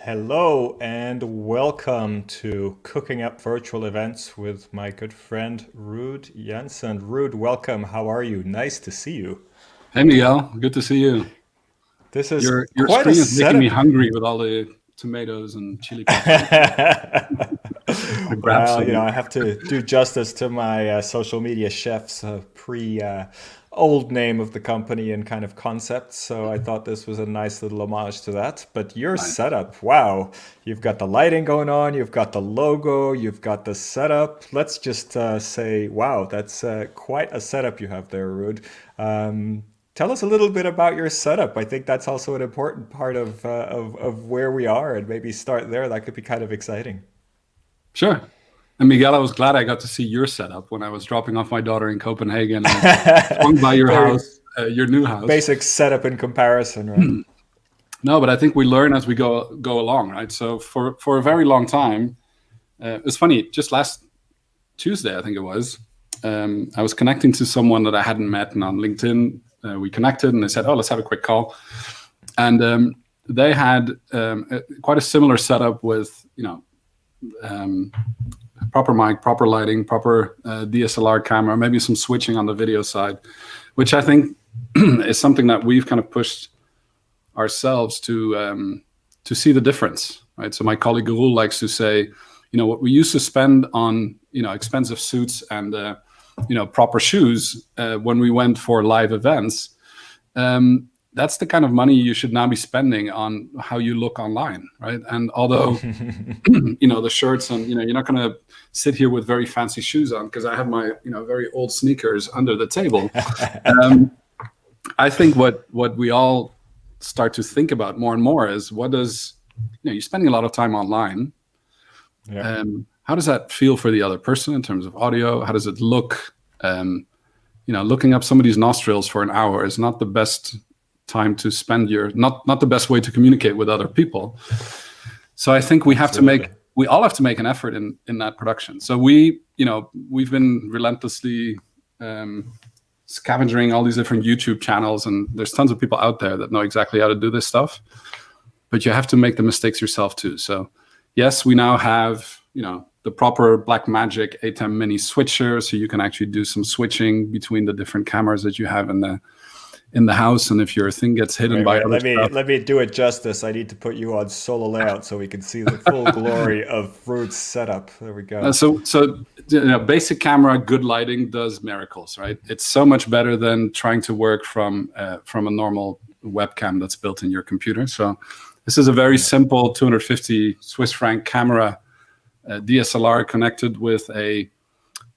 Hello and welcome to Cooking Up Virtual Events with my good friend Ruud Janssen. Ruud, welcome. How are you? Nice to see you. Hey Miguel, good to see you. This is Your quite a screen is making me setup. hungry with all the tomatoes and chili peppers. I grab Well, some. I have to do justice to my social media chef's pre old name of the company and kind of concept. So I thought this was a nice little homage to that. But your Nice. setup, wow, you've got the lighting going on, you've got the logo, you've got the setup. Let's just say, wow, that's quite a setup you have there, Ruud. Tell us a little bit about your setup. I think that's also an important part of where we are, and maybe start there. That could be kind of exciting. Sure. And Miguel, I was glad I got to see your setup when I was dropping off my daughter in Copenhagen and swung by your Very house, your new house. basic setup in comparison, right? No, but I think we learn as we go along, right? So for a very long time, it's funny. Just last Tuesday, I think it was, I was connecting to someone that I hadn't met, and on LinkedIn we connected, and they said, "Oh, let's have a quick call." And they had quite a similar setup with proper mic, proper lighting, proper DSLR camera, maybe some switching on the video side, which I think is something that we've kind of pushed ourselves to see the difference, right? So my colleague Gurul likes to say, what we used to spend on expensive suits and proper shoes when we went for live events. That's the kind of money you should now be spending on how you look online, right? And although the shirts and you're not going to sit here with very fancy shoes on because I have my very old sneakers under the table. I think what we all start to think about more and more is what does you're spending a lot of time online. Yeah. How does that feel for the other person in terms of audio? How does it look? Looking up somebody's nostrils for an hour is not the best time to spend not the best way to communicate with other people. So I think we all have to make an effort in that production. So we've been relentlessly scavenging all these different YouTube channels, and there's tons of people out there that know exactly how to do this stuff, but you have to make the mistakes yourself too. So yes, we now have the proper Blackmagic ATEM mini switcher, so you can actually do some switching between the different cameras that you have in the house, and if your thing gets hidden by other stuff. Let me do it justice. I need to put you on solo layout so we can see the full glory of Ruud's setup. There we go. So basic camera, good lighting does miracles, right? It's so much better than trying to work from a normal webcam that's built in your computer. So this is a very simple 250 Swiss franc camera, DSLR connected with a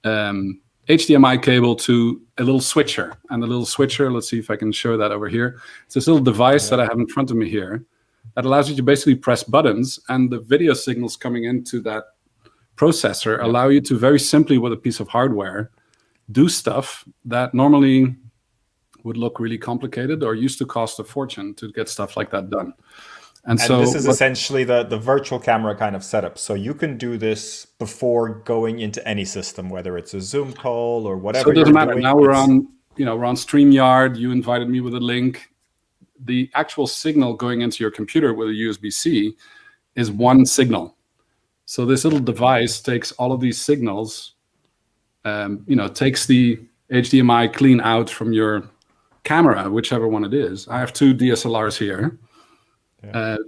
HDMI cable to a little switcher. And the little switcher, let's see if I can show that over here. It's this little device that I have in front of me here that allows you to basically press buttons, and the video signals coming into that processor allow you to very simply, with a piece of hardware, do stuff that normally would look really complicated or used to cost a fortune to get stuff like that done. And so this is essentially the virtual camera kind of setup. So you can do this before going into any system, whether it's a Zoom call or whatever. So it doesn't matter. Now we're on StreamYard. You invited me with a link. The actual signal going into your computer with a USB-C is one signal. So this little device takes all of these signals, takes the HDMI clean out from your camera, whichever one it is. I have two DSLRs here.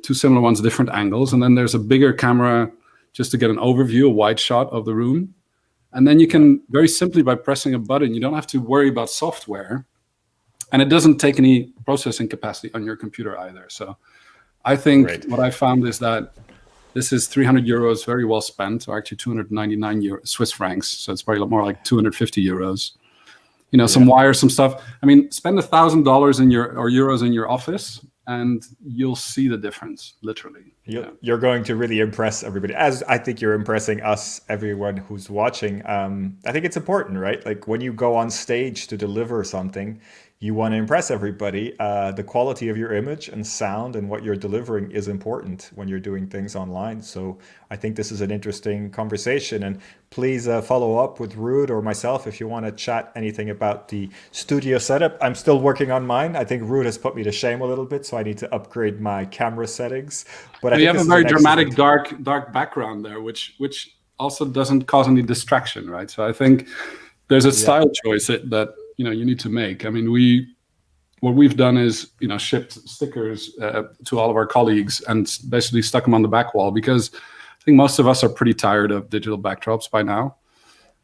Two similar ones, different angles. And then there's a bigger camera just to get an overview, a wide shot of the room. And then you can very simply, by pressing a button, you don't have to worry about software. And it doesn't take any processing capacity on your computer either. So I think what I found is that this is 300 euros, very well spent, or actually 299 Swiss francs. So it's probably more like 250 euros. Some wires, some stuff. I mean, spend $1,000 in euros in your office, and you'll see the difference, literally. You're going to really impress everybody, as I think you're impressing us, everyone who's watching. I think it's important, right? Like when you go on stage to deliver something, you want to impress everybody. The quality of your image and sound and what you're delivering is important when you're doing things online. So I think this is an interesting conversation. And please follow up with Ruud or myself if you want to chat anything about the studio setup. I'm still working on mine. I think Ruud has put me to shame a little bit, so I need to upgrade my camera settings. But I You think have this a is very an dramatic, excellent. dark background there, which also doesn't cause any distraction, right? So I think there's a Yeah. style choice that you need to make. I mean, what we've done is shipped stickers to all of our colleagues and basically stuck them on the back wall, because I think most of us are pretty tired of digital backdrops by now,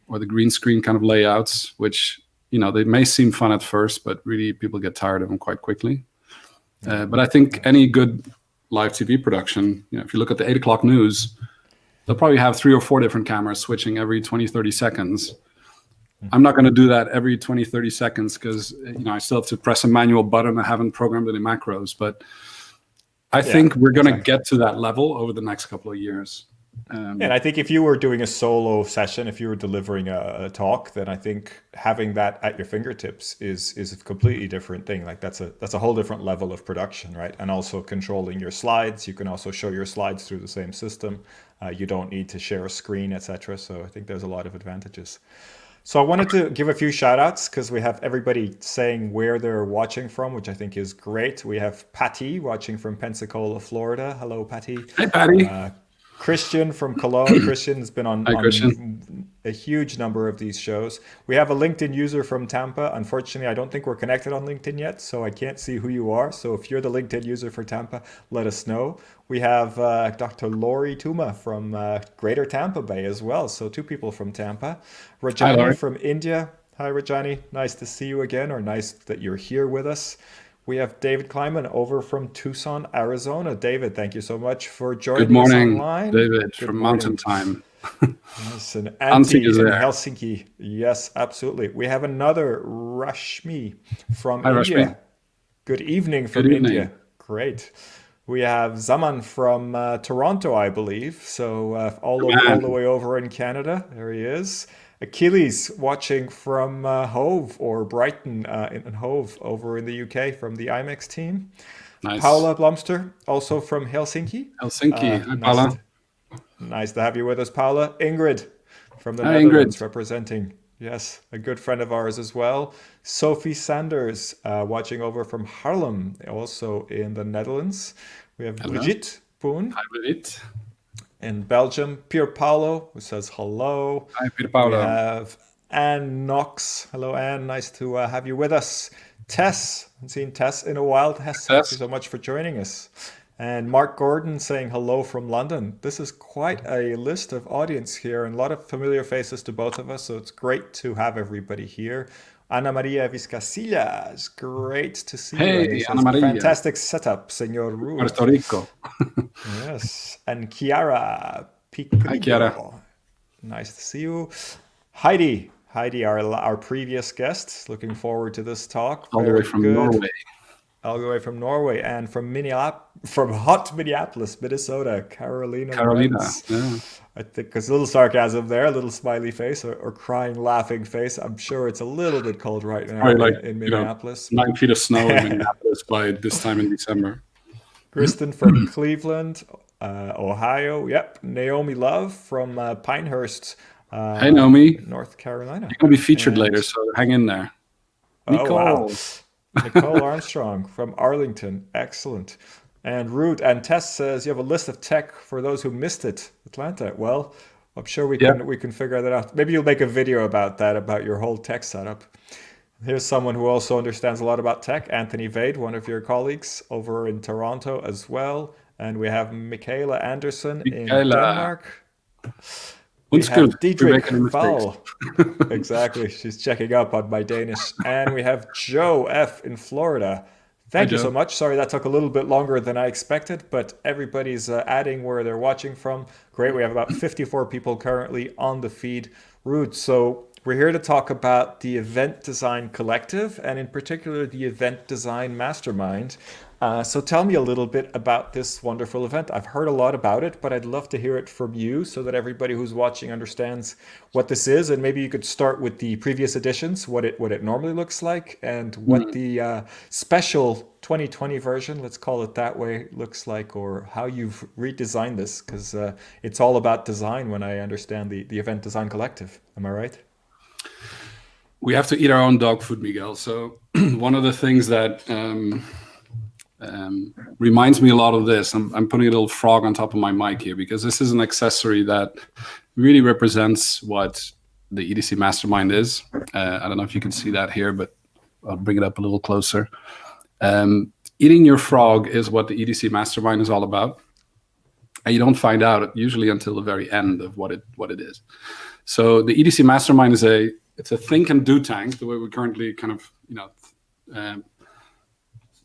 or the green screen kind of layouts, which they may seem fun at first, but really people get tired of them quite quickly. But I think any good live TV production, if you look at the 8 o'clock news, they'll probably have 3 or 4 different cameras switching every 20, 30 seconds. I'm not going to do that every 20, 30 seconds because I still have to press a manual button. I haven't programmed any macros, but I think we're going to get to that level over the next couple of years. And I think if you were doing a solo session, if you were delivering a talk, then I think having that at your fingertips is a completely different thing. Like that's a whole different level of production, right? And also controlling your slides. You can also show your slides through the same system. You don't need to share a screen, etc. So I think there's a lot of advantages. So I wanted to give a few shout outs because we have everybody saying where they're watching from, which I think is great. We have Patty watching from Pensacola, Florida. Hello, Patty. Hi, Patty. Christian from Cologne. Christian has been Hi, Christian. on a huge number of these shows. We have a LinkedIn user from Tampa. Unfortunately, I don't think we're connected on LinkedIn yet, so I can't see who you are. So if you're the LinkedIn user for Tampa, let us know. We have Dr. Lori Tuma from Greater Tampa Bay as well. So 2 people from Tampa. Hi, Rajani Laurie. from India. Hi, Rajani. Nice to see you again, or nice that you're here with us. We have David Kleiman over from Tucson, Arizona. David, thank you so much for Good joining us morning, online. David, Good from morning. Mountain Time. Yes, and Auntie Antti is in there. Helsinki. Yes, absolutely. We have another Rashmi from Hi, Rashmi. India. Good evening Good from evening. India. Great. We have Zaman from Toronto, I believe. So all the Man, way over in Canada. There he is. Achilles watching from Hove or Brighton in Hove over in the UK from the IMEX team. nice. Paula Blomster, also from Helsinki. Helsinki. Hi, Nice Paula. to, nice to have you with us, Paula. Ingrid from the Hi, Ingrid. Netherlands representing. Yes, a good friend of ours as well. Sophie Sanders watching over from Haarlem, also in the Netherlands. We have Hello. Brigitte Poon Hi, Brigitte. in Belgium. Pier Paolo, who says hello. Hi, Pier We Paolo. have Anne Knox. Hello, Anne. Nice to have you with us. Tess. I haven't seen Tess in a while. Tess, thank you Tess. so much for joining us. And Mark Gordon saying hello from London. This is quite a list of audience here and a lot of familiar faces to both of us. So it's great to have everybody here. Ana Maria Vizcasillas, great to see you. And he Hey, Ana says, Maria, fantastic setup, Senor Puerto Ruud. Rico. Yes. And Chiara Hi, Chiara. Picrigo. Nice to see you. Heidi. Heidi, our previous guest. Looking forward to this talk. All the way Very from good. Norway. All the way from Norway and from hot Minneapolis, Minnesota, Carolina Carolina. Lorenz. Yeah. I think there's a little sarcasm there, a little smiley face or crying, laughing face. I'm sure it's a little bit cold right now Probably like, in Minneapolis. 9 feet of snow in Minneapolis by this time in December. Kristen from Cleveland, Ohio. Yep. Naomi Love from Pinehurst, Hey, Naomi. North Carolina. You're going to be featured And later, so hang in there. oh, wow. Nicole. Nicole Armstrong from Arlington. Excellent. And Ruud and Tess says you have a list of tech for those who missed it. Atlanta. Well, I'm sure Yeah. we can figure that out. Maybe you'll make a video about that, about your whole tech setup. Here's someone who also understands a lot about tech, Anthony Vade, one of your colleagues over in Toronto as well. And we have Michaela Anderson in Michaela. Denmark. We Undskyld. have Diedrich We're making mistakes. Val. Exactly. She's checking up on my Danish. And we have Joe F. in Florida. Hi, Thank you so Joe. much. Sorry that took a little bit longer than I expected, but everybody's adding where they're watching from. Great. We have about 54 people currently on the feed. Ruud, so we're here to talk about the Event Design Collective and in particular the Event Design Mastermind. So tell me a little bit about this wonderful event. I've heard a lot about it, but I'd love to hear it from you so that everybody who's watching understands what this is. And maybe you could start with the previous editions, what it normally looks like, and what Mm. the special 2020 version, let's call it that way, looks like, or how you've redesigned this, because it's all about design when I understand the Event Design Collective. Am I right? We have to eat our own dog food, Miguel. So one of the things that reminds me a lot of this, I'm putting a little frog on top of my mic here because this is an accessory that really represents what the EDC MasterMind is. I don't know if you can see that here, but I'll bring it up a little closer. Eating your frog is what the EDC MasterMind is all about. And you don't find out usually until the very end of what it is. So the EDC MasterMind is it's a think and do tank, the way we're currently kind of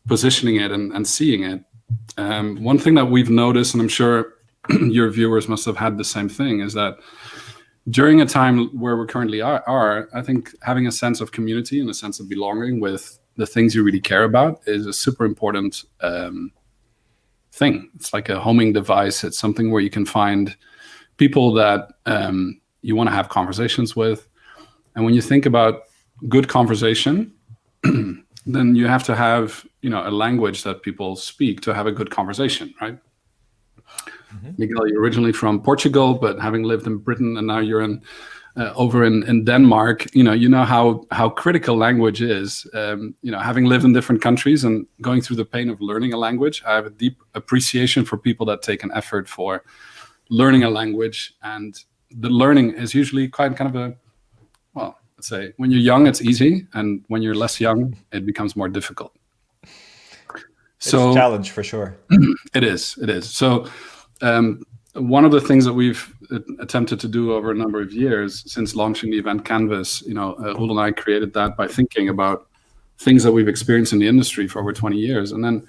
positioning it and seeing it. One thing that we've noticed, and I'm sure your viewers must have had the same thing, is that during a time where we currently are, I think having a sense of community and a sense of belonging with the things you really care about is a super important thing. It's like a homing device. It's something where you can find people that you want to have conversations with. And when you think about good conversation, then you have to have, a language that people speak to have a good conversation, right? Mm-hmm. Miguel, you're originally from Portugal, but having lived in Britain and now you're over in Denmark, you know how critical language is. Having lived in different countries and going through the pain of learning a language, I have a deep appreciation for people that take an effort for learning a language. And the learning is usually quite kind of let's say when you're young, it's easy. And when you're less young, it becomes more difficult. It's a challenge for sure. It is. So one of the things that we've attempted to do over a number of years since launching the event canvas, Ruud and I created that by thinking about things that we've experienced in the industry for over 20 years. And then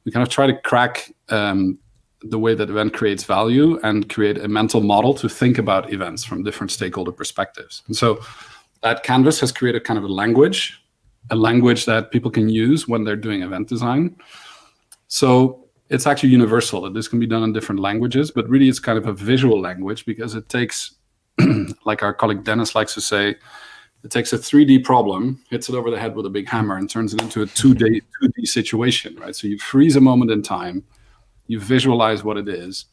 we kind of try to crack the way that event creates value and create a mental model to think about events from different stakeholder perspectives. And so that canvas has created kind of a language that people can use when they're doing event design. So it's actually universal. This can be done in different languages, but really it's kind of a visual language because it takes, like our colleague Dennis likes to say, it takes a 3D problem, hits it over the head with a big hammer and turns it into a 2D situation, right? So you freeze a moment in time, you visualize what it is,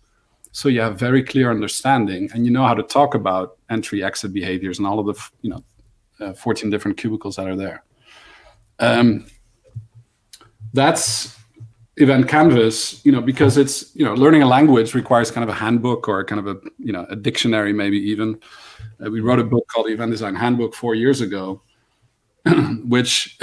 so you have very clear understanding and you know how to talk about entry, exit behaviors and all of the 14 different cubicles that are there. That's event canvas, because it's, learning a language requires kind of a handbook or kind of a dictionary, maybe even. We wrote a book called the Event Design Handbook 4 years ago, which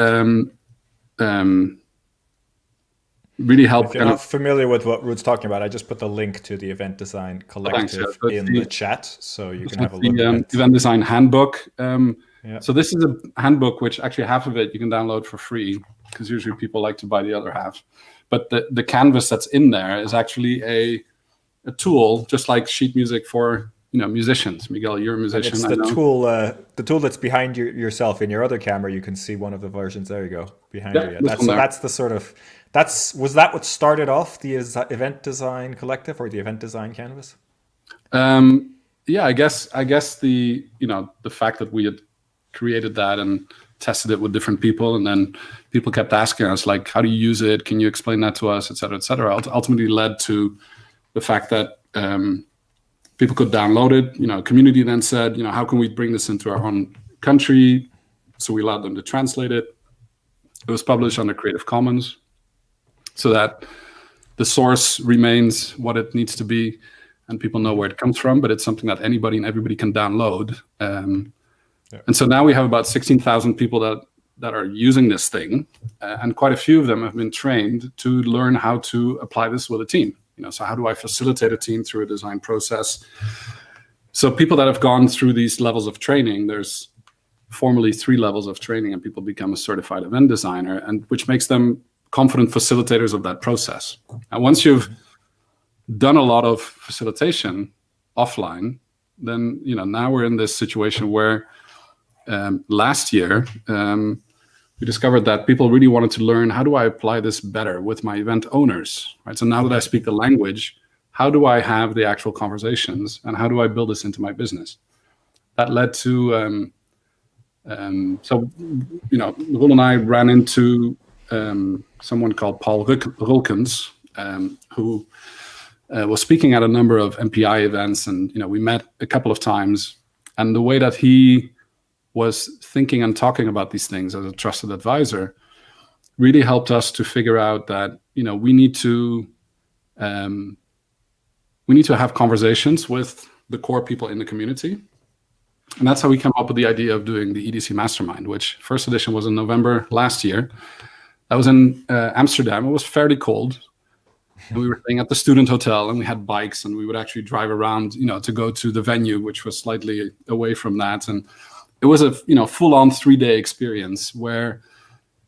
really helped. If you're not familiar with what Ruud's talking about, I just put the link to the Event Design Collective in the chat, so you can have a look at it. Event Design Handbook. Yeah. So this is a handbook, which actually half of it you can download for free, because usually people like to buy the other half. But the canvas that's in there is actually a tool, just like sheet music for musicians. Miguel, you're a musician. And it's the tool that's behind yourself in your other camera. You can see one of the versions. There you go, behind you. That's the sort of was that what started off the Event Design Collective or the Event Design Canvas? Yeah, I guess the fact that we had created that and tested it with different people, and then people kept asking us, like, how do you use it? Can you explain that to us, et cetera, et cetera. Ultimately led to the fact that people could download it. Community then said, how can we bring this into our own country? So we allowed them to translate it. It was published under Creative Commons so that the source remains what it needs to be and people know where it comes from, but it's something that anybody and everybody can download. And so now we have about 16,000 people that are using this thing, and quite a few of them have been trained to learn how to apply this with a team. So how do I facilitate a team through a design process? So people that have gone through these levels of training, there's formally 3 levels of training, and people become a certified event designer, and which makes them confident facilitators of that process. And once you've done a lot of facilitation offline, then now we're in this situation where last year we discovered that people really wanted to learn, how do I apply this better with my event owners, right? So now that I speak the language, how do I have the actual conversations, and how do I build this into my business? That led to, so, Roel and I ran into someone called Paul Rulkens, who was speaking at a number of MPI events, and we met a couple of times. And the way that he was thinking and talking about these things as a trusted advisor really helped us to figure out that we need to have conversations with the core people in the community. And that's how we came up with the idea of doing the EDC MasterMind, which first edition was in November last year. That was in Amsterdam. It was fairly cold. And we were staying at the student hotel, and we had bikes, and we would actually drive around, to go to the venue, which was slightly away from that. And it was a full-on 3-day experience where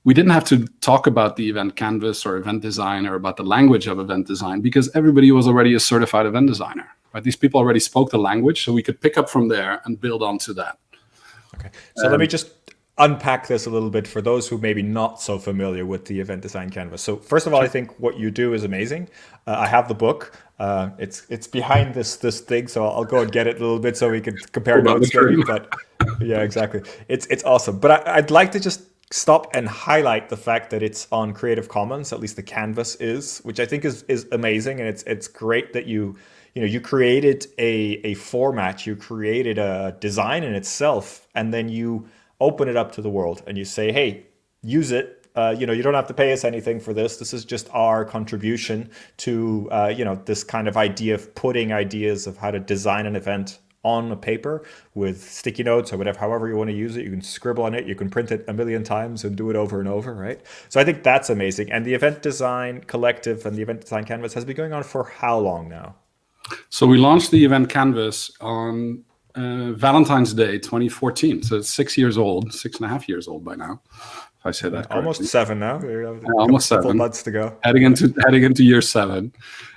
we didn't have to talk about the event canvas or event design or about the language of event design, because everybody was already a certified event designer. Right? These people already spoke the language, so we could pick up from there and build onto that. Okay, so let me just unpack this a little bit for those who maybe not so familiar with the event design canvas. So first of all, I think what you do is amazing. I have the book. It's behind this thing, so I'll go and get it a little bit so we can compare notes. Maybe, but yeah, exactly. It's awesome. But I'd like to just stop and highlight the fact that it's on Creative Commons. At least the canvas is, which I think is amazing, and it's great that you created a format, you created a design in itself, and then you open it up to the world and you say, hey, use it. You don't have to pay us anything for this. This is just our contribution to, this kind of idea of putting ideas of how to design an event on a paper with sticky notes or whatever, however you want to use it. You can scribble on it, you can print it a million times and do it over and over, right? So I think that's amazing. And the Event Design Collective and the Event Design Canvas has been going on for how long now? So we launched the event canvas on Valentine's Day 2014. So it's 6 years old, 6.5 years old by now, if I say that correctly. Almost 7 now. Almost 7. Couple months to go. Heading into year 7.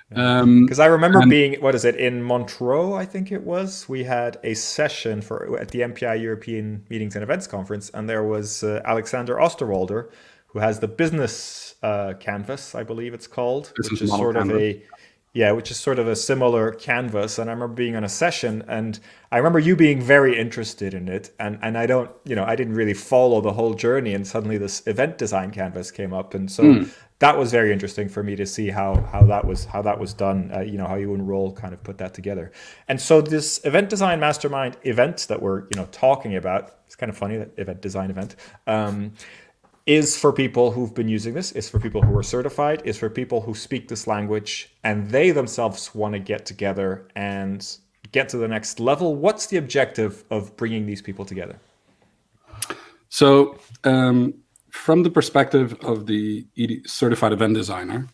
Because I remember being, in Montreux, I think it was. We had a session at the MPI European Meetings and Events Conference, and there was Alexander Osterwalder, who has the business canvas, I believe it's called, which is sort of a similar canvas. And I remember being on a session, and I remember you being very interested in it. And I didn't really follow the whole journey, and suddenly this event design canvas came up. And so that was very interesting for me to see how that was done, how you and Roel kind of put that together. And so this Event Design Mastermind event that we're, talking about, it's kind of funny, that event design event, is for people who've been using this, is for people who are certified, is for people who speak this language, and they themselves want to get together and get to the next level. What's the objective of bringing these people together? So from the perspective of the certified event designer,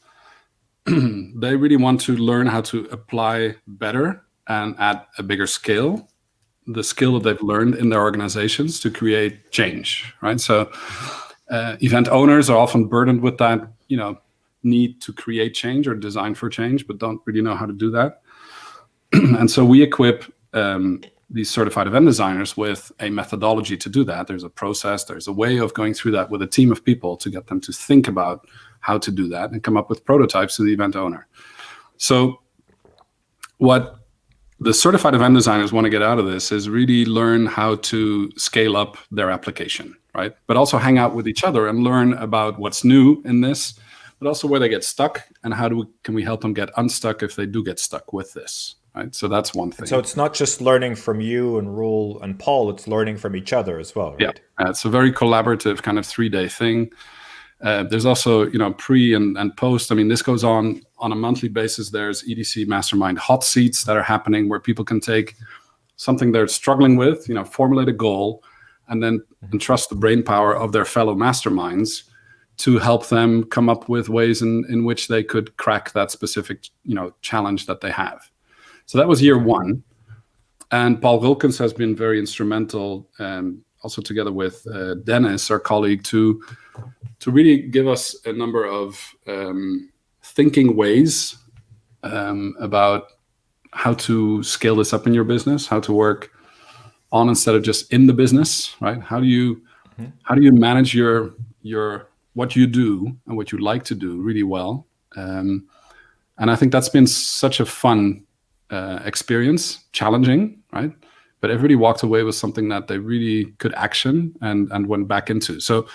they really want to learn how to apply better and at a bigger scale the skill that they've learned in their organizations to create change, right? So event owners are often burdened with that, need to create change or design for change, but don't really know how to do that. And so we equip these certified event designers with a methodology to do that. There's a process, there's a way of going through that with a team of people to get them to think about how to do that and come up with prototypes to the event owner. So what the certified event designers want to get out of this is really learn how to scale up their application, right? But also hang out with each other and learn about what's new in this, but also where they get stuck and can we help them get unstuck if they do get stuck with this, right? So that's one thing. So it's not just learning from you and Roel and Paul, it's learning from each other as well, right? Yeah, it's a very collaborative kind of 3-day thing. There's also, pre and post. I mean, this goes on a monthly basis. There's EDC MasterMind hot seats that are happening where people can take something they're struggling with, formulate a goal, and then entrust the brain power of their fellow masterminds to help them come up with ways in which they could crack that specific, challenge that they have. So that was year 1. And Paul Wilkins has been very instrumental, also together with Dennis, our colleague, to really give us a number of thinking ways about how to scale this up in your business, how to work on instead of just in the business, right? How do you manage your what you do and what you like to do really well. And I think that's been such a fun experience, challenging, right? But everybody walked away with something that they really could action and went back into. So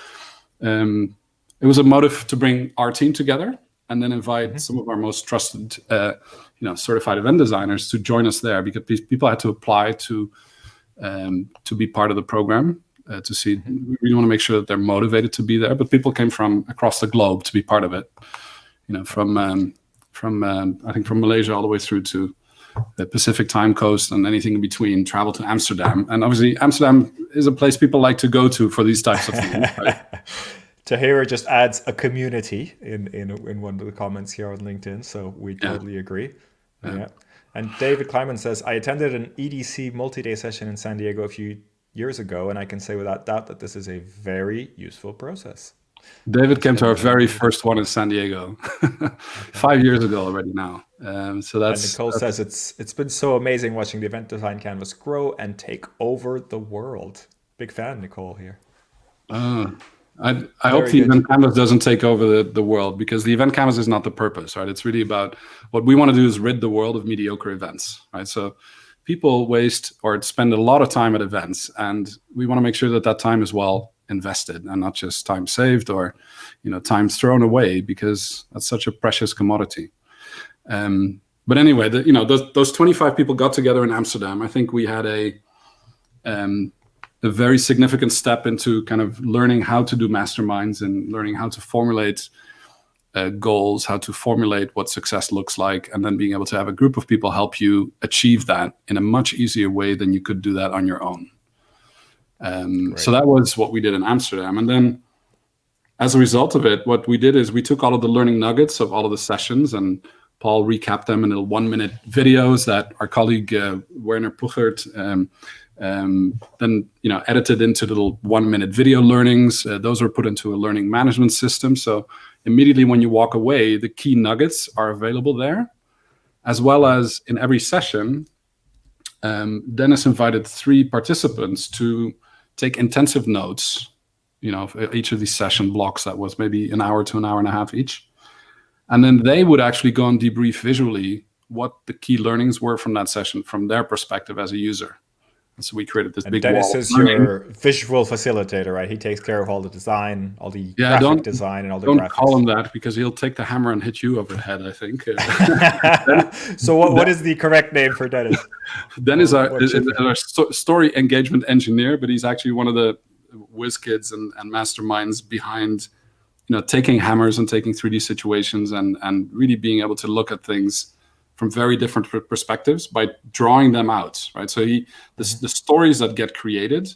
it was a motive to bring our team together and then invite some of our most trusted, certified event designers to join us there, because people had to apply to be part of the program. To see, we really want to make sure that they're motivated to be there. But people came from across the globe to be part of it. From I think from Malaysia all the way through to the Pacific time coast and anything in between. Travel to Amsterdam, and obviously Amsterdam is a place people like to go to for these types of things. Right? Tahira just adds a community in one of the comments here on LinkedIn, so we totally agree. Yeah. And David Kleiman says, I attended an EDC multi-day session in San Diego a few years ago, and I can say without doubt that this is a very useful process. David came to our very first one in San Diego 5 years ago already now. So that's. And Nicole says it's been so amazing watching the event design canvas grow and take over the world. Big fan, Nicole here. I hope the event canvas doesn't take over the world, because the event canvas is not the purpose, right? It's really about what we want to do is rid the world of mediocre events, right? So people waste or spend a lot of time at events, and we want to make sure that time is well invested and not just time saved or time thrown away, because that's such a precious commodity. But anyway, those 25 people got together in Amsterdam. I think we had a very significant step into kind of learning how to do masterminds and learning how to formulate goals, how to formulate what success looks like, and then being able to have a group of people help you achieve that in a much easier way than you could do that on your own. So that was what we did in Amsterdam. And then as a result of it, what we did is we took all of the learning nuggets of all of the sessions, and Paul recapped them in little 1-minute videos that our colleague Werner Puchert then edited into little 1-minute video learnings. Those were put into a learning management system. So immediately when you walk away, the key nuggets are available there, as well as in every session. Dennis invited 3 participants to take intensive notes, for each of these session blocks. That was maybe an hour to an hour and a half each. And then they would actually go and debrief visually what the key learnings were from that session from their perspective as a user. And so we created this big Dennis wall. is your visual facilitator, right? He takes care of all the design, all the graphic design, and all the graphics. Don't call him that, because he'll take the hammer and hit you over the head, I think. So what is the correct name for Dennis? Dennis is our story engagement engineer, but he's actually one of the whiz kids and masterminds behind taking hammers and taking 3D situations and really being able to look at things from very different perspectives by drawing them out, right? So the stories that get created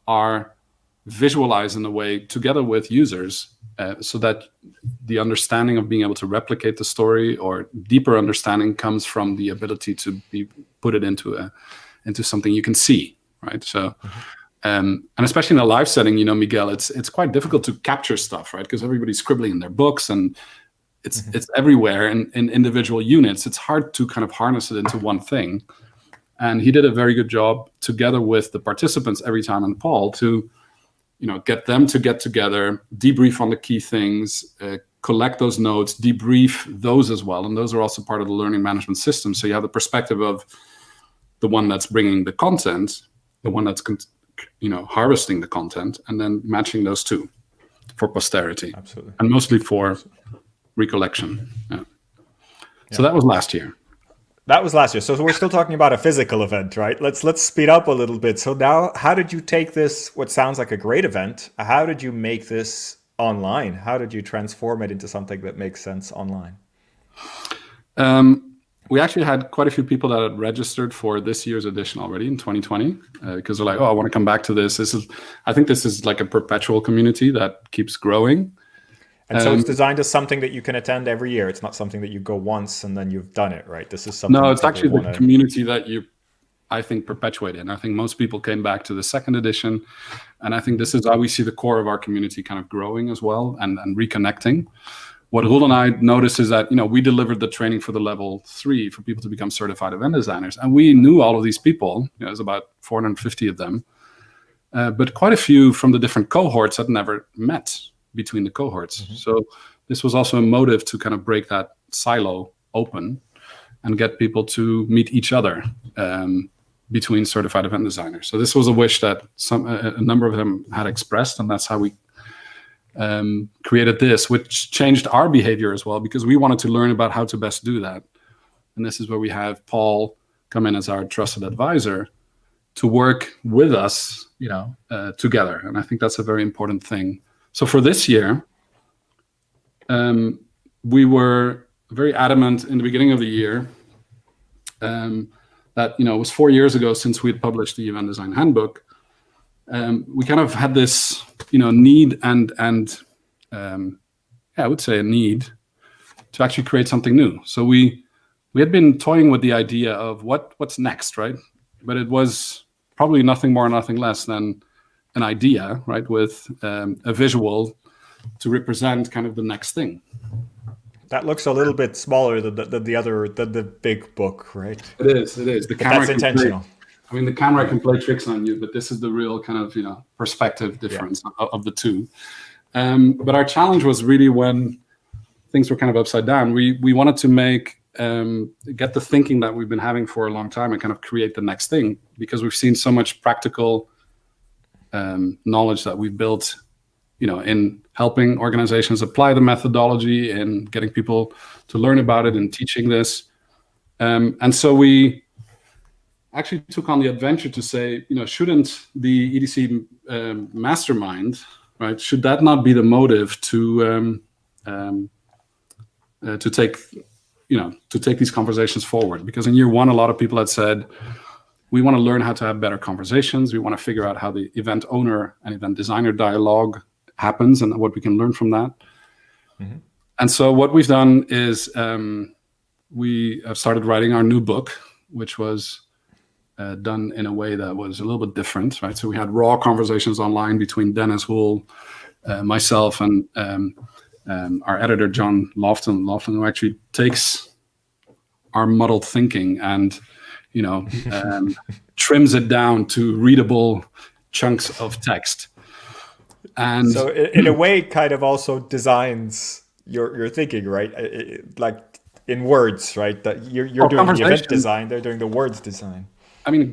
are visualized in a way together with users, so that the understanding of being able to replicate the story or deeper understanding comes from the ability to put it into something you can see, right? So, and especially in a live setting, Miguel, it's quite difficult to capture stuff, right? Because everybody's scribbling in their books and it's everywhere in individual units. It's hard to kind of harness it into one thing. And he did a very good job together with the participants every time, and Paul, to get them to get together, debrief on the key things, collect those notes, debrief those as well. And those are also part of the learning management system. So you have the perspective of the one that's bringing the content, the one that's harvesting the content, and then matching those two for posterity. Absolutely. And mostly for recollection. Yeah. So that was last year. That was last year. So we're still talking about a physical event, right? Let's speed up a little bit. So now, how did you take this, what sounds like a great event, how did you make this online? How did you transform it into something that makes sense online? We actually had quite a few people that had registered for this year's edition already in 2020, because they're like, I want to come back to this. I think this is like a perpetual community that keeps growing. And so it's designed as something that you can attend every year. It's not something that you go once and then you've done it, right? This is something. No, it's actually the community that I think, perpetuate it. And I think most people came back to the second edition. And I think this is how we see the core of our community kind of growing as well and reconnecting. What Ruud and I noticed is that, we delivered the training for the level 3 for people to become certified event designers. And we knew all of these people. There's about 450 of them. But quite a few from the different cohorts had never met between the cohorts. So this was also a motive to kind of break that silo open and get people to meet each other between certified event designers. So this was a wish that a number of them had expressed, and that's how we created this, which changed our behavior as well, because we wanted to learn about how to best do that. And this is where we have Paul come in as our trusted advisor to work with us, together. And I think that's a very important thing. So for this year, we were very adamant in the beginning of the year that, it was 4 years ago since we had published the Event Design Handbook. We kind of had this, need and I would say a need to actually create something new. So we had been toying with the idea of what's next, right? But it was probably nothing more, nothing less than an idea, right, with a visual to represent kind of the next thing. That looks a little bit smaller than the big book, right? It is. The camera that's intentional. The camera can play tricks on you, but this is the real kind of perspective difference of the two. But our challenge was really when things were kind of upside down. We wanted to get the thinking that we've been having for a long time and kind of create the next thing, because we've seen so much practical knowledge that we've built, in helping organizations apply the methodology and getting people to learn about it and teaching this. And so we actually took on the adventure to say, shouldn't the EDC MasterMind, right, should that not be the motive to take these conversations forward? Because in year one, a lot of people had said, we want to learn how to have better conversations. We want to figure out how the event owner and event designer dialogue happens and what we can learn from that. Mm-hmm. And so what we've done is we have started writing our new book, which was done in a way that was a little bit different, right? So we had raw conversations online between Dennis Wool, myself, and our editor, John Lofton, who actually takes our muddled thinking and, trims it down to readable chunks of text. And so in a way, kind of also designs your thinking, right? Like in words, right? That you're doing the event design, they're doing the words design.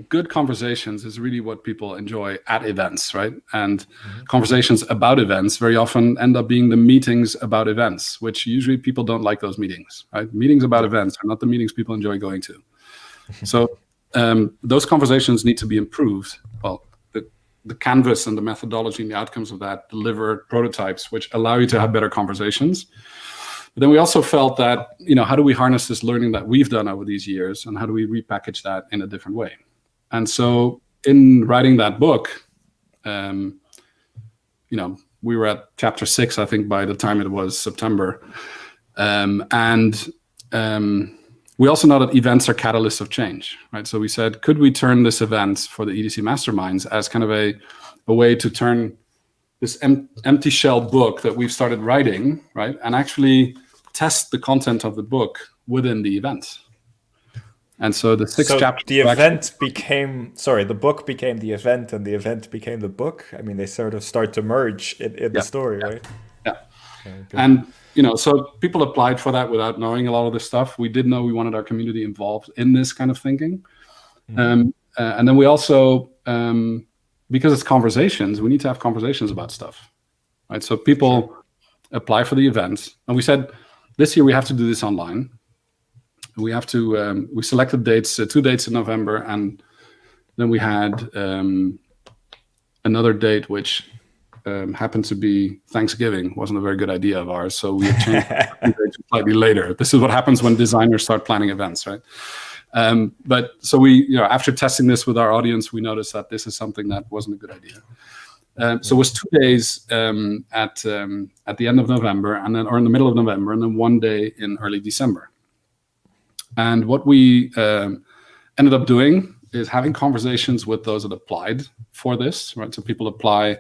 Good conversations is really what people enjoy at events, right? And conversations about events very often end up being the meetings about events, which usually people don't like those meetings, right? Meetings about events are not the meetings people enjoy going to. So those conversations need to be improved. Well, the canvas and the methodology and the outcomes of that deliver prototypes which allow you to have better conversations. But then we also felt that, how do we harness this learning that we've done over these years, and how do we repackage that in a different way? And so in writing that book, we were at chapter 6, I think, by the time it was September. We also know that events are catalysts of change, right? So we said, could we turn this event for the EDC Masterminds as kind of a way to turn this empty shell book that we've started writing, right, and actually test the content of the book within the event. And so the sixth chapter. The book became the event, and the event became the book. They sort of start to merge in the story, right? Yeah. Okay, and so people applied for that without knowing a lot of this stuff. We did know we wanted our community involved in this kind of thinking. Mm-hmm. And then we also, because it's conversations, we need to have conversations about stuff, right? So people apply for the events, and we said, this year we have to do this online. We have to, we selected dates, 2 dates in November, and then we had another date which happened to be Thanksgiving. Wasn't a very good idea of ours, so we changed it slightly later. This is what happens when designers start planning events, right? But so we, after testing this with our audience, we noticed that this is something that wasn't a good idea. So it was 2 days at the end of November, or in the middle of November, and then 1 day in early December. And what we ended up doing is having conversations with those that applied for this, right? So people apply,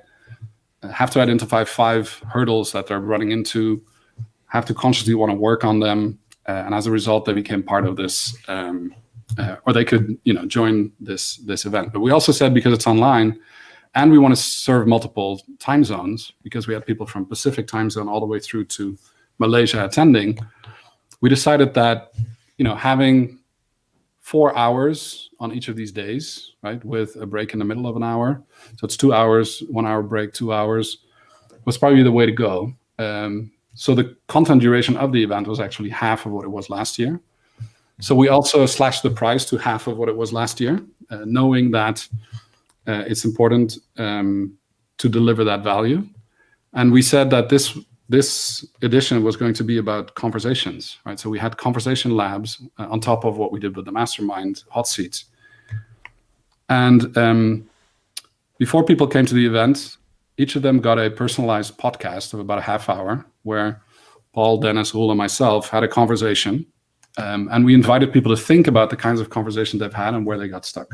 have to identify 5 hurdles that they're running into, have to consciously want to work on them, and as a result, they became part of this, or they could, join this event. But we also said, because it's online, and we want to serve multiple time zones because we had people from Pacific time zone all the way through to Malaysia attending. We decided that, having 4 hours on each of these days, right, with a break in the middle of an hour, so it's 2 hours, 1 hour break, 2 hours, was probably the way to go. So the content duration of the event was actually half of what it was last year. So we also slashed the price to half of what it was last year, knowing that it's important to deliver that value. And we said that this edition was going to be about conversations, right? So we had conversation labs on top of what we did with the Mastermind hot seats. And before people came to the event, each of them got a personalized podcast of about a half hour where Paul, Dennis, Roel, and myself had a conversation. And we invited people to think about the kinds of conversations they've had and where they got stuck.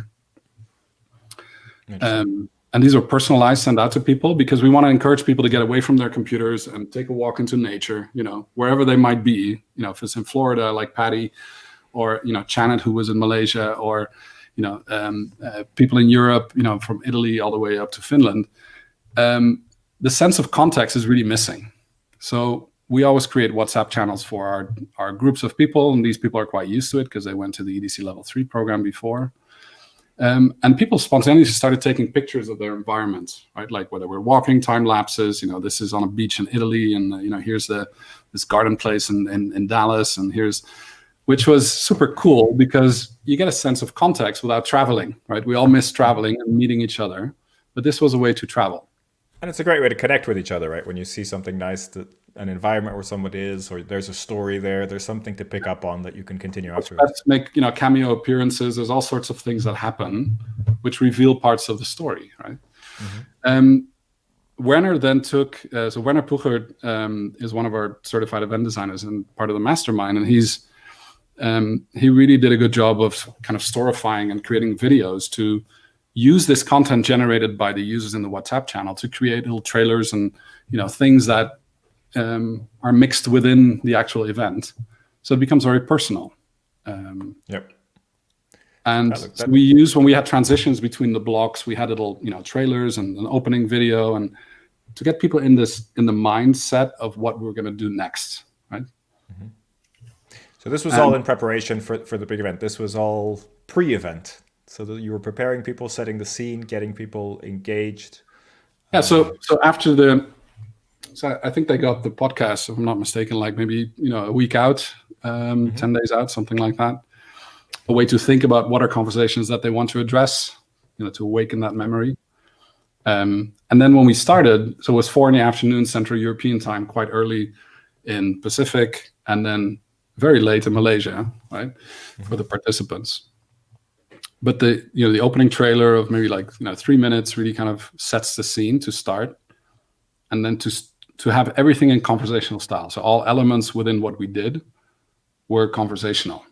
And these are personalized, sent out to people because we want to encourage people to get away from their computers and take a walk into nature, wherever they might be, if it's in Florida, like Patty, or, Janet, who was in Malaysia, or, people in Europe, from Italy all the way up to Finland. The sense of context is really missing. So we always create WhatsApp channels for our groups of people, and these people are quite used to it because they went to the EDC Level 3 program before. And people spontaneously started taking pictures of their environments, right? Like whether we're walking, time lapses, this is on a beach in Italy, and here's this garden place in Dallas, and which was super cool because you get a sense of context without traveling, right? We all miss traveling and meeting each other, but this was a way to travel. And it's a great way to connect with each other, right? When you see something nice, an environment where somebody is, or there's a story there's something to pick up on that you can continue afterwards. Let's make cameo appearances. There's all sorts of things that happen, which reveal parts of the story, right? Mm-hmm. Werner then took so Werner Pucher is one of our certified event designers and part of the Mastermind, and he really did a good job of kind of storifying and creating videos to use this content generated by the users in the WhatsApp channel to create little trailers and things that are mixed within the actual event, so it becomes very personal. Yep. And so we use, when we had transitions between the blocks, we had little trailers and an opening video, and to get people in the mindset of what we're going to do next, right? Mm-hmm. So this was all in preparation for the big event. This was all pre-event. So that you were preparing people, setting the scene, getting people engaged. Yeah. So after so I think they got the podcast, if I'm not mistaken, like maybe a week out, 10 days out, something like that. A way to think about what are conversations that they want to address, to awaken that memory. And then when we started, so it was 4 PM Central European time, quite early in Pacific, and then very late in Malaysia, right, for the participants. But the opening trailer of maybe 3 minutes really kind of sets the scene to start, and then to have everything in conversational style. So all elements within what we did were conversational.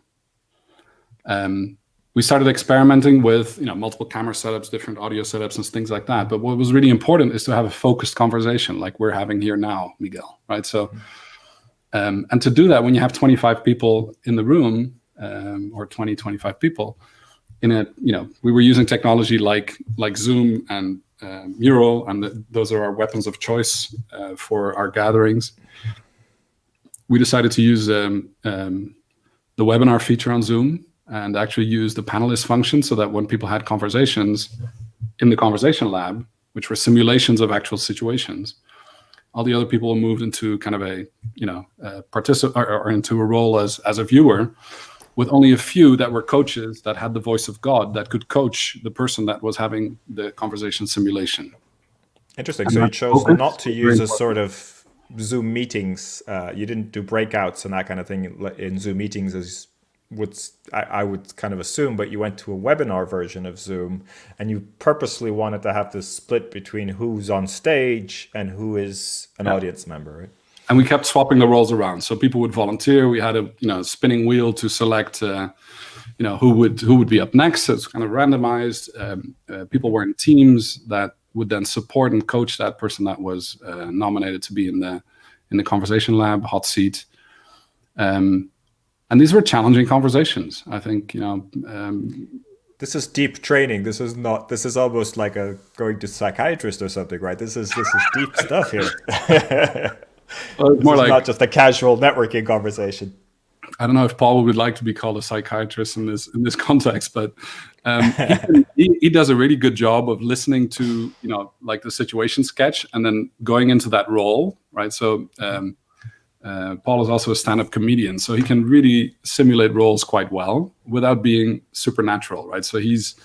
We started experimenting with multiple camera setups, different audio setups, and things like that. But what was really important is to have a focused conversation like we're having here now, Miguel, right? So, and to do that when you have 25 people in the room, or 25 people, we were using technology like Zoom and Mural, and those are our weapons of choice for our gatherings. We decided to use the webinar feature on Zoom and actually use the panelist function, so that when people had conversations in the conversation lab, which were simulations of actual situations, all the other people moved into kind of a participant or into a role as a viewer, with only a few that were coaches that had the voice of God that could coach the person that was having the conversation simulation. Interesting. And so you chose not to use a sort of Zoom meetings. You didn't do breakouts and that kind of thing in Zoom meetings, as I would kind of assume, but you went to a webinar version of Zoom, and you purposely wanted to have this split between who's on stage and who is an audience member, right? And we kept swapping the roles around. So people would volunteer. We had a spinning wheel to select who would be up next. So it's kind of randomized. People were in teams that would then support and coach that person that was nominated to be in the conversation lab, hot seat. And these were challenging conversations. I think deep training. This is not. This is almost like a going to psychiatrist or something, right? This is deep stuff here. Well, it's This more is like, not just a casual networking conversation. I don't know if Paul would like to be called a psychiatrist in this context, but he does a really good job of listening to, like the situation sketch and then going into that role, right? So Paul is also a stand-up comedian, so he can really simulate roles quite well without being supernatural, right? So he's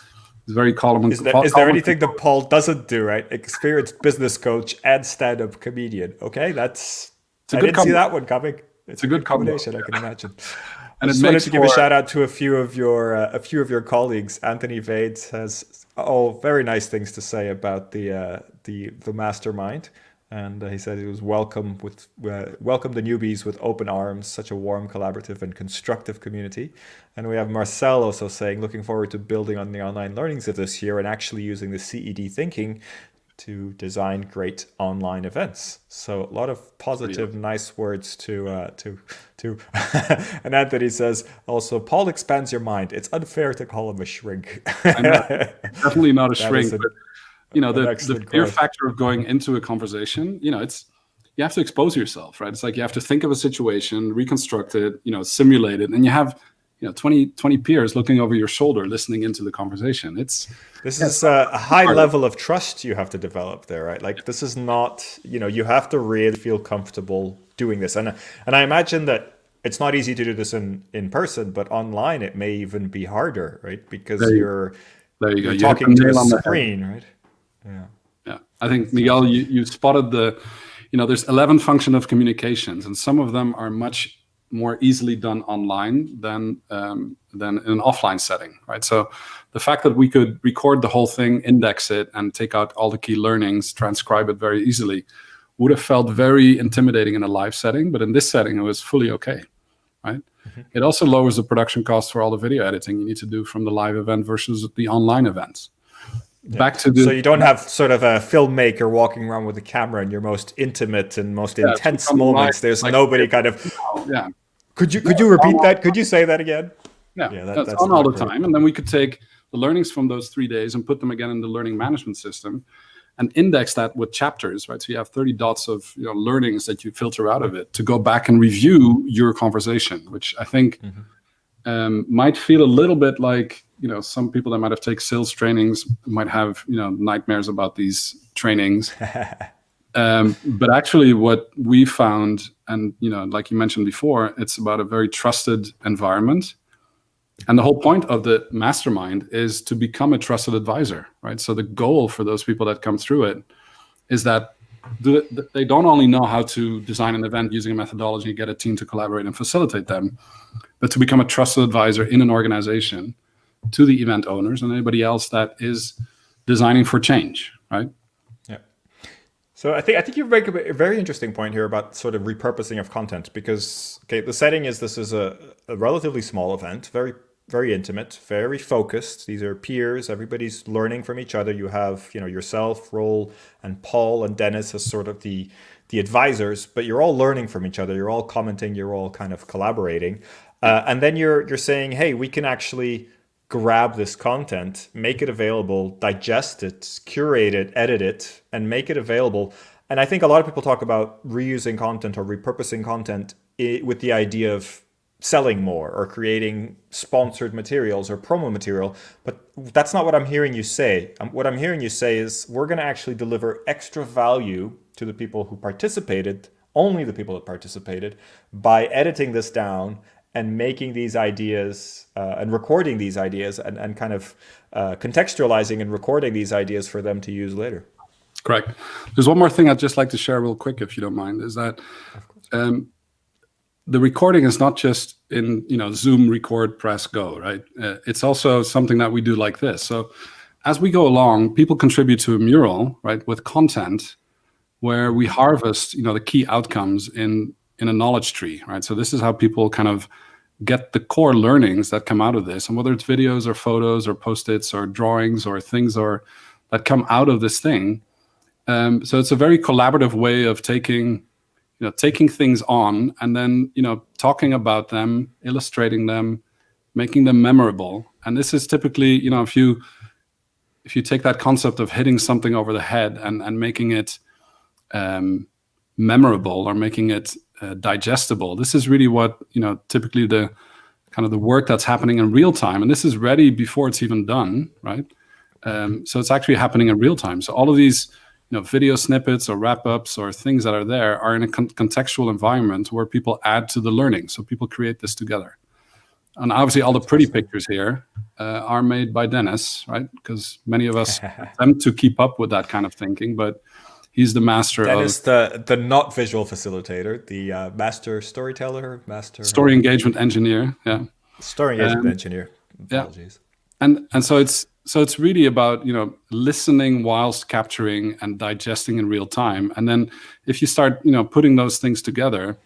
very calm. Is there anything that Paul doesn't do, right? Experienced business coach and stand-up comedian. Okay, I didn't see that one coming. It's a good combination, I can imagine. And I just wanted to give a shout out to a few of your colleagues. Anthony Vades has all very nice things to say about the mastermind, and he said he was welcome the newbies with open arms, such a warm, collaborative, and constructive community. And we have Marcel also saying, looking forward to building on the online learnings of this year and actually using the CED thinking to design great online events. So a lot of positive, nice words to and Anthony says also, Paul expands your mind. It's unfair to call him a shrink. I know, definitely not a shrink, but the fear quote. factor of going into a conversation, it's, you have to expose yourself, right? It's like you have to think of a situation, reconstruct it, simulate it, and you have 20 peers looking over your shoulder, listening into the conversation. This is a high level of trust you have to develop there, right? Like this is not, you have to really feel comfortable doing this. And I imagine that it's not easy to do this in person, but online it may even be harder, right? Because you're talking to a screen, right? Yeah. I think, Miguel, you spotted there's 11 functions of communications, and some of them are much more easily done online than in an offline setting, right? So the fact that we could record the whole thing, index it, and take out all the key learnings, transcribe it very easily, would have felt very intimidating in a live setting, but in this setting, it was fully okay, right? Mm-hmm. It also lowers the production cost for all the video editing you need to do from the live event versus the online events. Yeah. So you don't have sort of a filmmaker walking around with a camera in your most intimate and most intense moments. There's like nobody kind of. Yeah. Could you repeat that? Could you say that again? Yeah, that's on all the time, and then we could take the learnings from those 3 days and put them again in the learning management system, and index that with chapters, right? So you have 30 dots of learnings that you filter out of it to go back and review your conversation, which I think might feel a little bit like some people that might have taken sales trainings might have nightmares about these trainings. But actually what we found, and like you mentioned before, it's about a very trusted environment. And the whole point of the mastermind is to become a trusted advisor, right? So the goal for those people that come through it is that they don't only know how to design an event using a methodology, get a team to collaborate and facilitate them, but to become a trusted advisor in an organization to the event owners and anybody else that is designing for change, right? Yeah. So I think you make a very interesting point here about sort of repurposing of content, because the setting is this is a relatively small event, very, very intimate, very focused. These are peers, everybody's learning from each other. You have, yourself, Roel, and Paul and Dennis as sort of the advisors, but you're all learning from each other. You're all commenting, you're all kind of collaborating. And then you're saying, hey, we can actually grab this content, make it available, digest it, curate it, edit it, and make it available. And I think a lot of people talk about reusing content or repurposing content with the idea of selling more or creating sponsored materials or promo material. But that's not what I'm hearing you say. What I'm hearing you say is we're going to actually deliver extra value to the people who participated, only the people that participated, by editing this down and making these ideas and recording these ideas and kind of contextualizing and recording these ideas for them to use later. Correct. There's one more thing I'd just like to share real quick, if you don't mind, is that the recording is not just in Zoom, record, press, go, right? It's also something that we do like this. So as we go along, people contribute to a mural, right, with content where we harvest, the key outcomes in a knowledge tree, right? So this is how people kind of get the core learnings that come out of this, and whether it's videos or photos or post-its or drawings or things that come out of this thing. So it's a very collaborative way of taking things on and then talking about them, illustrating them, making them memorable, And this is typically, if you take that concept of hitting something over the head and making it memorable, or making it digestible, this is really what, typically the kind of the work that's happening in real time. And this is ready before it's even done, right? So it's actually happening in real time. So all of these, video snippets or wrap-ups or things that are there are in a contextual environment where people add to the learning. So people create this together. And obviously all the pretty pictures here are made by Dennis, right? Because many of us attempt to keep up with that kind of thinking, but he's the master Dennis, the not visual facilitator, the master storyteller, master story engagement engineer. Yeah. Story engagement engineer. Apologies. Yeah. And so it's really about, listening whilst capturing and digesting in real time. And then if you start, putting those things together,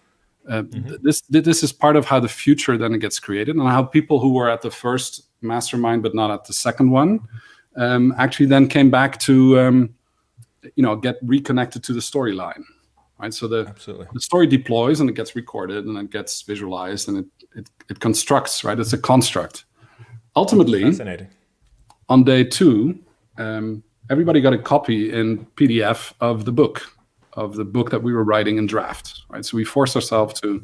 this is part of how the future then gets created, and how people who were at the first mastermind but not at the second one actually then came back to get reconnected to the storyline, right? So the story deploys and it gets recorded and it gets visualized and it constructs, right? It's a construct. Ultimately, fascinating. On day 2, everybody got a copy in PDF of the book that we were writing in draft, right? So we forced ourselves to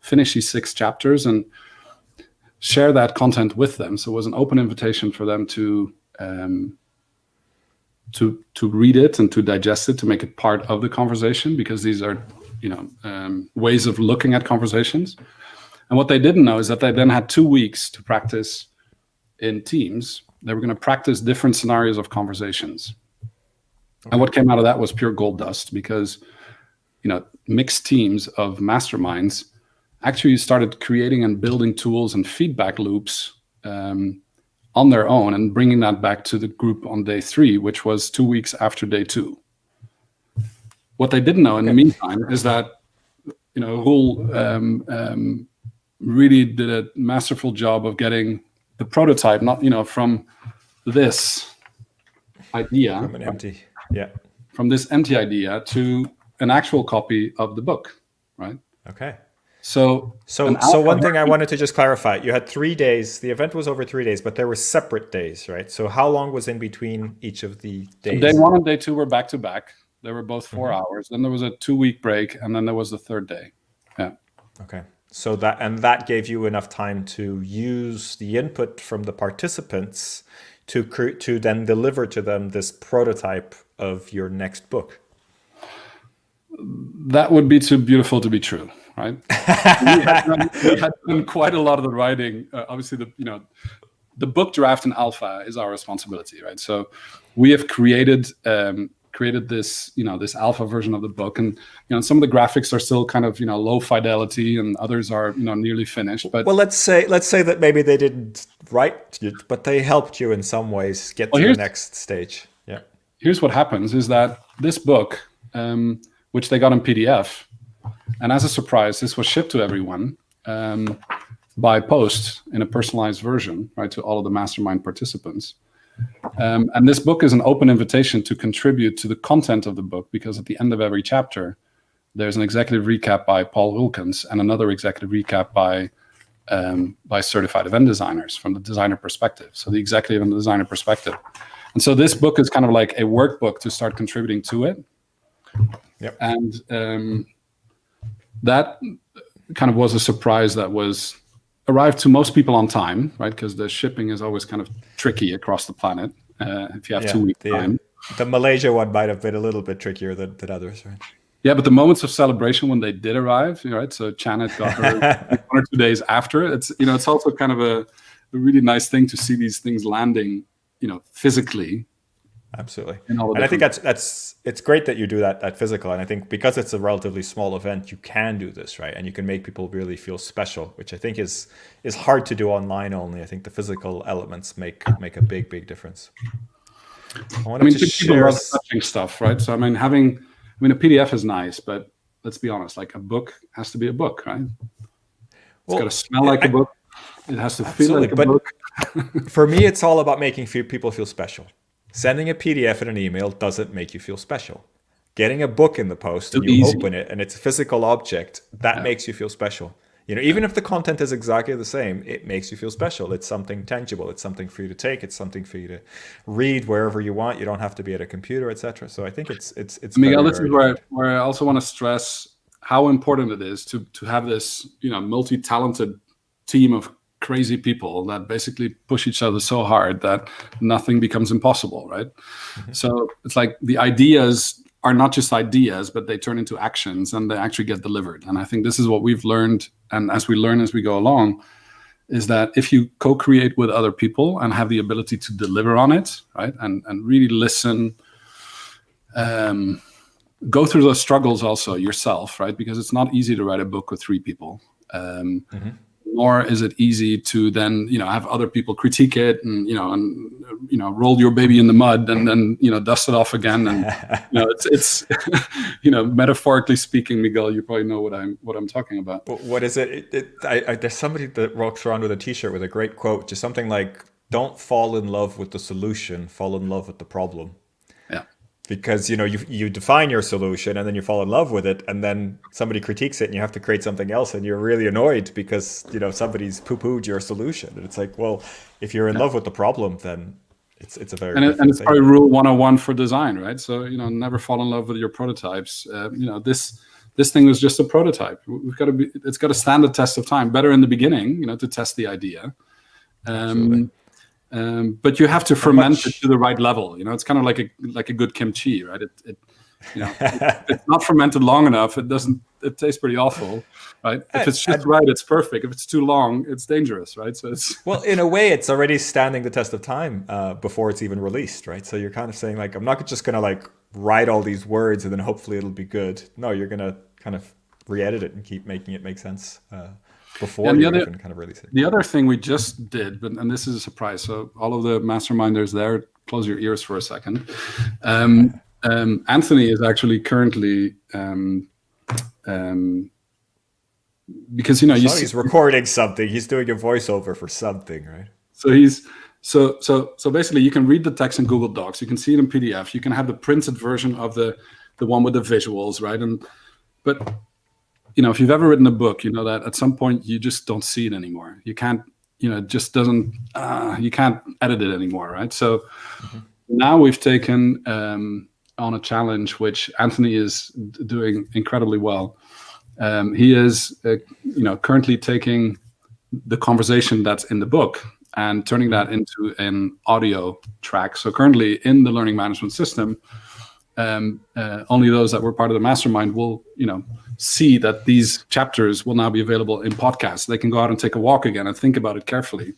finish these 6 chapters and share that content with them. So it was an open invitation for them to read it and to digest it, to make it part of the conversation, because these are, ways of looking at conversations. And what they didn't know is that they then had 2 weeks to practice in teams. They were going to practice different scenarios of conversations. And what came out of that was pure gold dust, because, mixed teams of masterminds actually started creating and building tools and feedback loops on their own, and bringing that back to the group on day 3, which was 2 weeks after day 2. What they didn't know in the meantime is that, Ruud really did a masterful job of getting the prototype, not, from this idea, from this empty idea to an actual copy of the book, right? Okay. So one thing I wanted to just clarify: you had 3 days. The event was over 3 days, but there were separate days, right? So how long was in between each of the days? So day 1 and day 2 were back to back. They were both 4 hours. Then there was a 2-week break, and then there was the 3rd day. Yeah. Okay. So that gave you enough time to use the input from the participants to then deliver to them this prototype of your next book. That would be too beautiful to be true, right? we had done quite a lot of the writing. Obviously, the book draft in alpha is our responsibility, right? So we have created this, this alpha version of the book, and some of the graphics are still kind of low fidelity, and others are nearly finished. But let's say that maybe they didn't write it, but they helped you in some ways get to the next stage. Yeah. Here's what happens: is that this book, which they got in PDF, and as a surprise, this was shipped to everyone by post in a personalized version, right, to all of the mastermind participants. And this book is an open invitation to contribute to the content of the book, because at the end of every chapter, there's an executive recap by Paul Wilkins and another executive recap by certified event designers from the designer perspective. So the executive and the designer perspective. And so this book is kind of like a workbook to start contributing to it. Yep. And that kind of was a surprise that arrived to most people on time, right? Because the shipping is always kind of tricky across the planet if you have 2 weeks time. The Malaysia one might have been a little bit trickier than others, right? Yeah, but the moments of celebration when they did arrive, right? So Janet got her 1 or 2 days after. It's also kind of a really nice thing to see these things landing, physically. Absolutely. And I think it's great that you do that physical. And I think because it's a relatively small event, you can do this, right? And you can make people really feel special, which I think is hard to do online only. I think the physical elements make a big difference. People love touching stuff, right? So a PDF is nice, but let's be honest, like a book has to be a book, right? It's got to smell like a book. It has to feel like a book. For me, it's all about making people feel special. Sending a PDF in an email doesn't make you feel special. Getting a book in the post and you open it and it's a physical object, that makes you feel special. Even if the content is exactly the same, it makes you feel special. It's something tangible. It's something for you to take. It's something for you to read wherever you want. You don't have to be at a computer, etc. So I think it's Miguel, very, this is very where different. I also want to stress how important it is to have this, multi-talented team of crazy people that basically push each other so hard that nothing becomes impossible, right? So it's like the ideas are not just ideas, but they turn into actions and they actually get delivered. And I think this is what we've learned, and as we learn as we go along, is that if you co-create with other people and have the ability to deliver on it, right, and really listen, go through those struggles also yourself, right? Because it's not easy to write a book with 3 people. Nor is it easy to then, have other people critique it and, roll your baby in the mud and then, dust it off again. And, it's metaphorically speaking, Miguel, you probably know what I'm talking about. What is it? There's somebody that walks around with a T-shirt with a great quote, just something like, "Don't fall in love with the solution, fall in love with the problem." Yeah. Because you define your solution and then you fall in love with it, and then somebody critiques it and you have to create something else, and you're really annoyed because somebody's poo-pooed your solution. And it's like, well, if you're in love with the problem, then it's a very and different it's thing. probably rule 101 for design, right? So never fall in love with your prototypes. This thing was just a prototype. It's got to stand the test of time. Better in the beginning, to test the idea. But you have to ferment it to the right level. It's kind of like a good kimchi, right? If it's not fermented long enough, it tastes pretty awful, right? If it's just right, it's perfect. If it's too long, it's dangerous, right? So well, in a way, it's already standing the test of time before it's even released, right? So you're kind of saying, like, I'm not just going to write all these words and then hopefully it'll be good. No, you're going to kind of re-edit it and keep making it make sense before you even kind of release it. The other thing we just did, and this is a surprise, so all of the masterminders there, close your ears for a second. Anthony is actually currently, because he's recording something. He's doing a voiceover for something, right? So so basically, you can read the text in Google Docs. You can see it in PDF. You can have the printed version of the one with the visuals, right? But if you've ever written a book, you know that at some point you just don't see it anymore. You can't, it just doesn't, you can't edit it anymore, right? So now we've taken on a challenge, which Anthony is doing incredibly well. He is, currently taking the conversation that's in the book and turning that into an audio track. So currently in the learning management system, only those that were part of the mastermind will, see that these chapters will now be available in podcasts. They can go out and take a walk again and think about it carefully.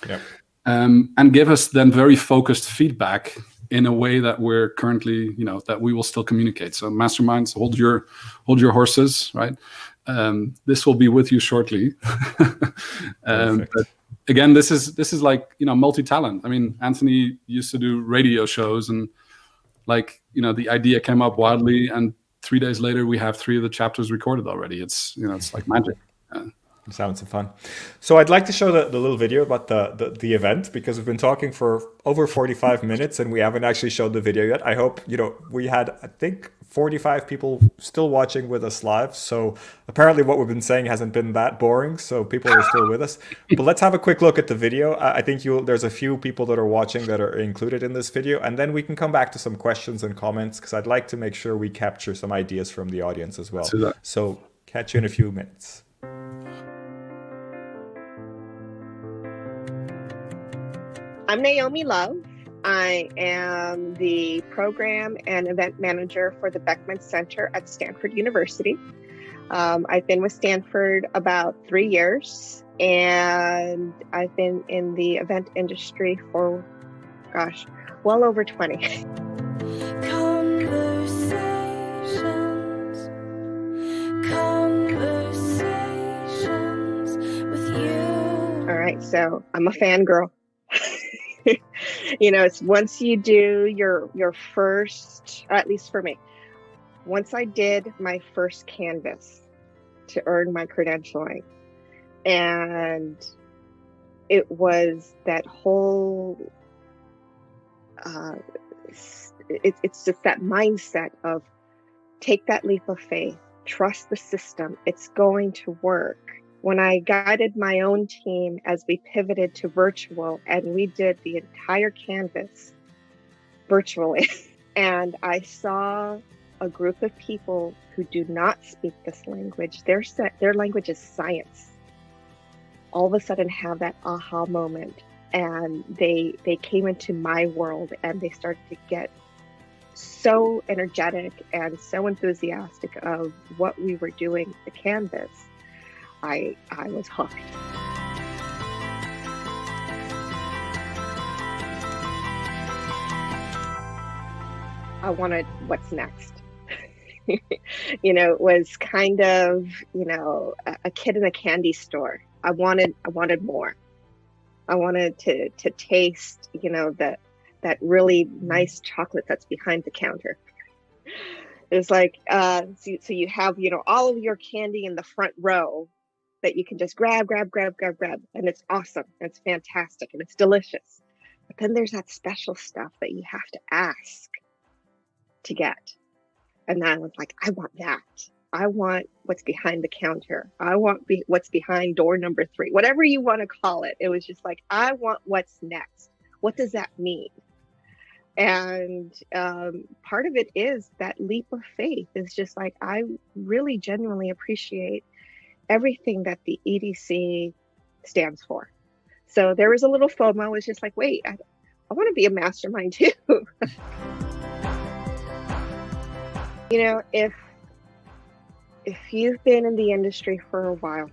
Yep. And give us then very focused feedback in a way that we're currently, that we will still communicate. So masterminds, hold your horses, right? This will be with you shortly. But again, this is like, multi-talent. I mean, Anthony used to do radio shows and the idea came up wildly, and 3 days later we have 3 of the chapters recorded already. It's it's like magic. Sounds fun. So I'd like to show the little video about the event, because we've been talking for over 45 minutes and we haven't actually showed the video yet. I hope, we had, I think, 45 people still watching with us live. So apparently what we've been saying hasn't been that boring. So people are still with us. But let's have a quick look at the video. I think there's a few people that are watching that are included in this video. And then we can come back to some questions and comments, because I'd like to make sure we capture some ideas from the audience as well. So catch you in a few minutes. I'm Naomi Love. I am the program and event manager for the Beckman Center at Stanford University. I've been with Stanford about 3 years, and I've been in the event industry for, well over 20. Conversations with you. All right, so I'm a fangirl. It's once you do your first, or at least for me, once I did my first Canvas to earn my credentialing, and it was that whole, it's just that mindset of take that leap of faith, trust the system. It's going to work. When I guided my own team as we pivoted to virtual, and we did the entire canvas virtually, and I saw a group of people who do not speak this language, their language is science, all of a sudden have that aha moment, and they came into my world, and they started to get so energetic and so enthusiastic of what we were doing, the canvas. I was hooked. I wanted what's next. It was kind of, a kid in a candy store. I wanted more. I wanted to taste, that really nice chocolate that's behind the counter. It's like, so you have, all of your candy in the front row that you can just grab, and it's awesome, and it's fantastic, and it's delicious. But then there's that special stuff that you have to ask to get. And then I was like, I want that. I want what's behind the counter. I want what's behind door number 3, whatever you want to call it. It was just like, I want what's next. What does that mean? And part of it is that leap of faith is just like, I really genuinely appreciate everything that the EDC stands for. So there was a little FOMO. I was just like, wait, I want to be a mastermind too. If you've been in the industry for a while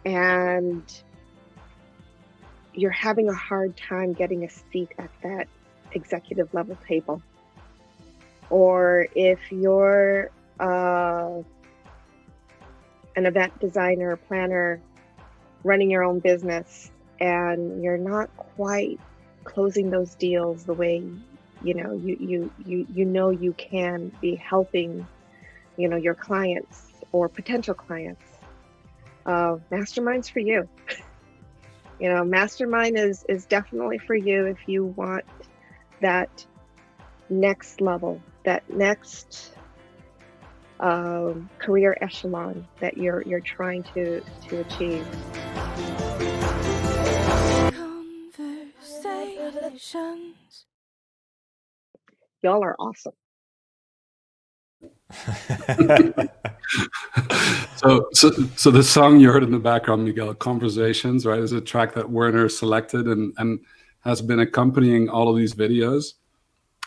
and you're having a hard time getting a seat at that executive level table, or if you're an event designer, planner, running your own business, and you're not quite closing those deals the way you can be helping your clients or potential clients, mastermind's for you. Mastermind is definitely for you if you want that next level, that next career echelon that you're trying to achieve. Conversations. Y'all are awesome. So the song you heard in the background, Miguel, Conversations, right, is a track that Werner selected and has been accompanying all of these videos.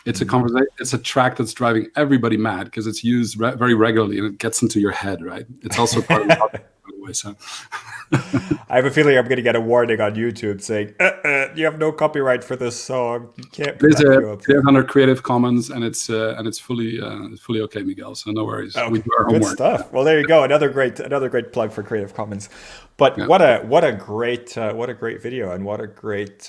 It's a conversation. It's a track that's driving everybody mad because it's used very regularly and it gets into your head, right? It's also part of the topic, by the way. So I have a feeling I'm going to get a warning on YouTube saying, "You have no copyright for this song. You can't." It's under Creative Commons and it's fully okay, Miguel. So no worries. Okay. We do our homework. Good stuff. Well, there you go. Another great plug for Creative Commons. But Yeah. what a great video, and what a great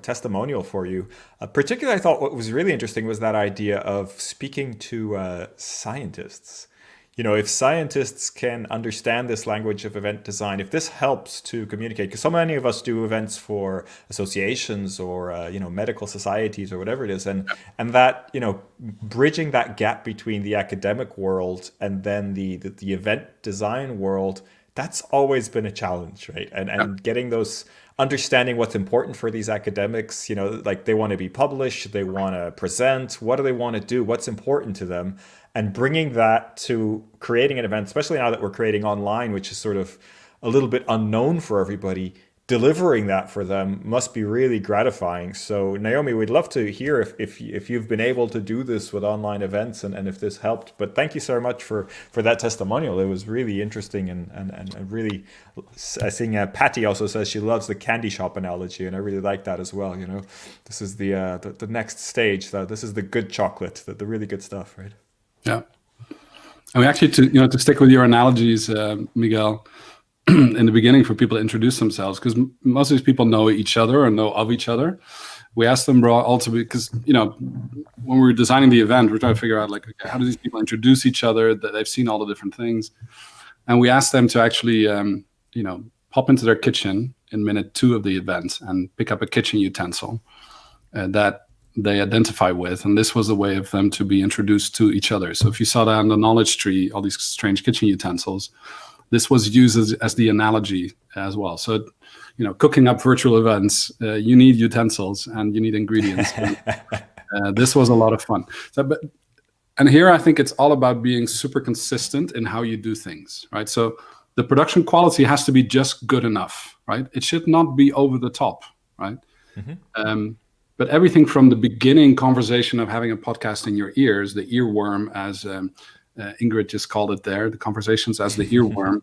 testimonial for you. Particularly, I thought what was really interesting was that idea of speaking to scientists. If scientists can understand this language of event design, if this helps to communicate, because so many of us do events for associations or medical societies or whatever it is, and that bridging that gap between the academic world and then the event design world, that's always been a challenge, right? And getting those, understanding what's important for these academics, like they want to be published, they want to present, what do they want to do, what's important to them, and bringing that to creating an event, especially now that we're creating online, which is sort of a little bit unknown for everybody, delivering that for them must be really gratifying. So Naomi, we'd love to hear if you've been able to do this with online events and if this helped. But thank you so much for that testimonial. It was really interesting and really, I think Patty also says she loves the candy shop analogy, and I really like that as well. This is the next stage. This is the good chocolate, the really good stuff, right? Yeah. I mean, actually, to stick with your analogies, Miguel, in the beginning, for people to introduce themselves, because most of these people know each other or know of each other. We asked them also because, when we were designing the event, we're trying to figure out, like, okay, how do these people introduce each other, that they've seen all the different things. And we asked them to actually, pop into their kitchen in minute 2 of the event and pick up a kitchen utensil that they identify with, and this was a way of them to be introduced to each other. So if you saw that in the knowledge tree, all these strange kitchen utensils, this was used as the analogy as well. So, cooking up virtual events, you need utensils and you need ingredients. This was a lot of fun. And here I think it's all about being super consistent in how you do things, right? So the production quality has to be just good enough, right? It should not be over the top, right? Mm-hmm. But everything from the beginning conversation of having a podcast in your ears, the earworm, as Ingrid just called it there, the conversations as the earworm,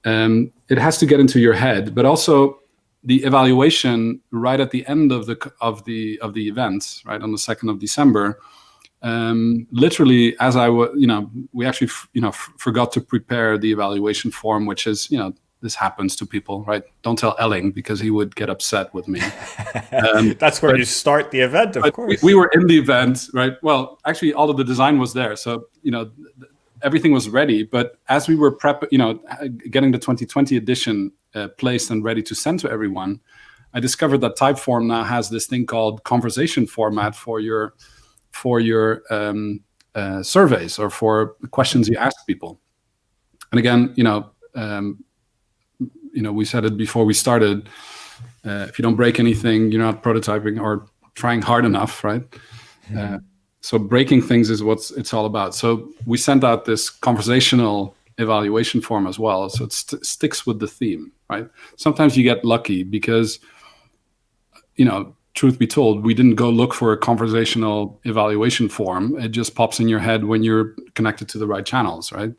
it has to get into your head. But also the evaluation right at the end of the event, right on the 2nd of December. Literally, as we actually forgot to prepare the evaluation form, which is this happens to people, right? Don't tell Elling because he would get upset with me. That's where you start the event, of course. We were in the event, right? Well, actually, all of the design was there, so everything was ready. But as we were getting the 2020 edition placed and ready to send to everyone, I discovered that Typeform now has this thing called conversation format for your surveys or for questions you ask people. And again, we said it before we started. If you don't break anything, you're not prototyping or trying hard enough, right? Mm-hmm. So breaking things is what it's all about. So we sent out this conversational evaluation form as well. So it sticks with the theme, right? Sometimes you get lucky because, truth be told, we didn't go look for a conversational evaluation form. It just pops in your head when you're connected to the right channels, right?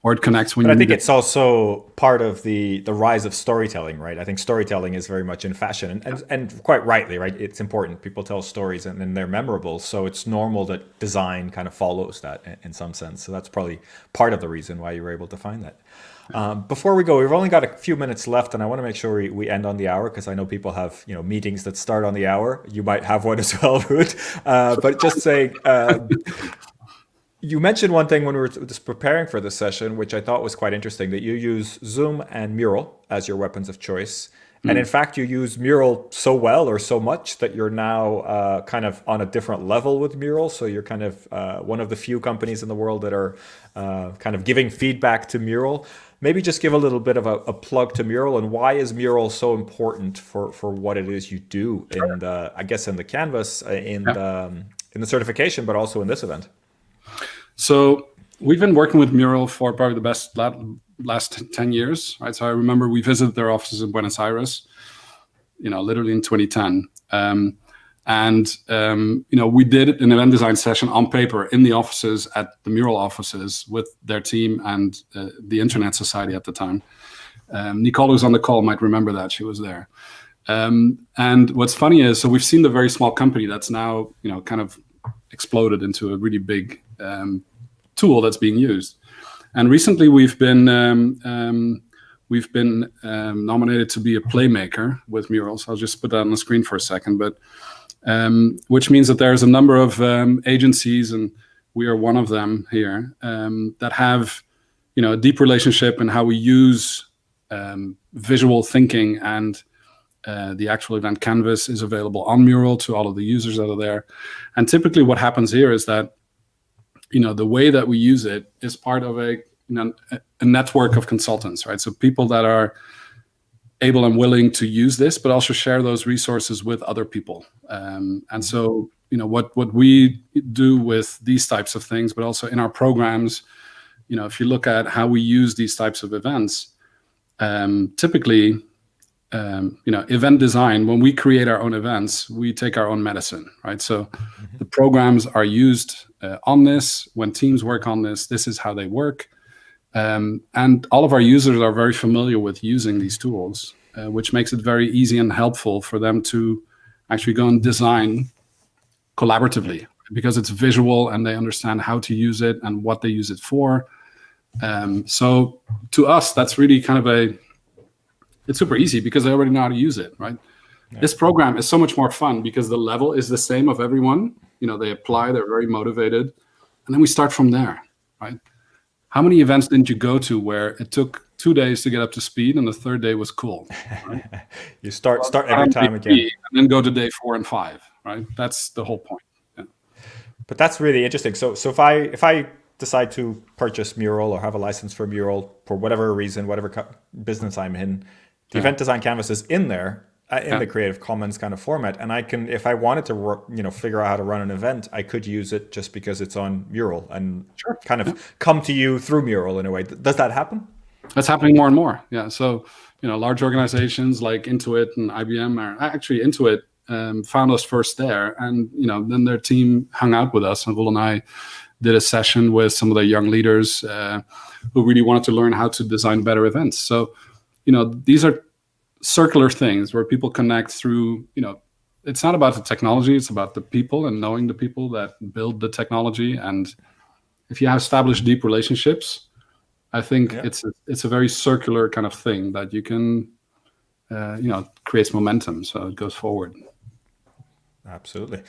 Or it connects when But I think it's also part of the rise of storytelling, right? I think storytelling is very much in fashion, and quite rightly, right? It's important. People tell stories and they're memorable. So it's normal that design kind of follows that in some sense. So that's probably part of the reason why you were able to find that. Before we go, we've only got a few minutes left, and I want to make sure we end on the hour because I know people have meetings that start on the hour. You might have one as well, Ruud. But just saying, you mentioned one thing when we were just preparing for this session, which I thought was quite interesting, that you use Zoom and Mural as your weapons of choice. And in fact, you use Mural so well or so much that you're now kind of on a different level with Mural. So you're kind of one of the few companies in the world that are kind of giving feedback to Mural. Maybe just give a little bit of a plug to Mural, and why is Mural so important for what it is you do in I guess in the Canvas, in the certification, but also in this event. So we've been working with Mural for probably the last 10 years, right? So I remember we visited their offices in Buenos Aires, literally in 2010. We did an event design session on paper in the offices at the Mural offices with their team and the Internet Society at the time. Nicole, who's on the call, might remember that. She was there. And what's funny is, so we've seen the very small company that's now, kind of exploded into a really big tool that's being used. And recently we've been nominated to be a playmaker with Mural. So I'll just put that on the screen for a second, but which means that there's a number of agencies, and we are one of them here, that have a deep relationship in how we use visual thinking, and the actual event canvas is available on Mural to all of the users that are there. And typically what happens here is that the way that we use it is part of a network of consultants, right? So people that are able and willing to use this, but also share those resources with other people. And so, what we do with these types of things, but also in our programs, if you look at how we use these types of events, typically, event design, when we create our own events, we take our own medicine, right? So the programs are used on this. When teams work on this is how they work. And all of our users are very familiar with using these tools, which makes it very easy and helpful for them to actually go and design collaboratively, because it's visual and they understand how to use it and what they use it for. So to us, that's really kind of it's super easy because they already know how to use it, right? Yeah. This program is so much more fun because the level is the same of everyone. They apply, they're very motivated. And then we start from there, right? How many events didn't you go to where it took 2 days to get up to speed and the third day was cool? Right? You start every time again. And then go to day 4 and 5, right? That's the whole point. But that's really interesting. So if I decide to purchase Mural or have a license for Mural for whatever reason, whatever business I'm in, the Yeah. event design canvas is in there in Yeah. the Creative Commons kind of format, and I can, if I wanted to, figure out how to run an event, I could use it just because it's on Mural and Sure. kind Yeah. of come to you through Mural in a way. Does that happen? That's happening more and more. Yeah. So, large organizations like Intuit and IBM, are actually Intuit found us first there, and then their team hung out with us, and Will and I did a session with some of the young leaders who really wanted to learn how to design better events. So, these are circular things where people connect through. It's not about the technology; it's about the people and knowing the people that build the technology. And if you have established deep relationships, I think Yeah. it's a very circular kind of thing that you can, creates momentum, so it goes forward. Absolutely.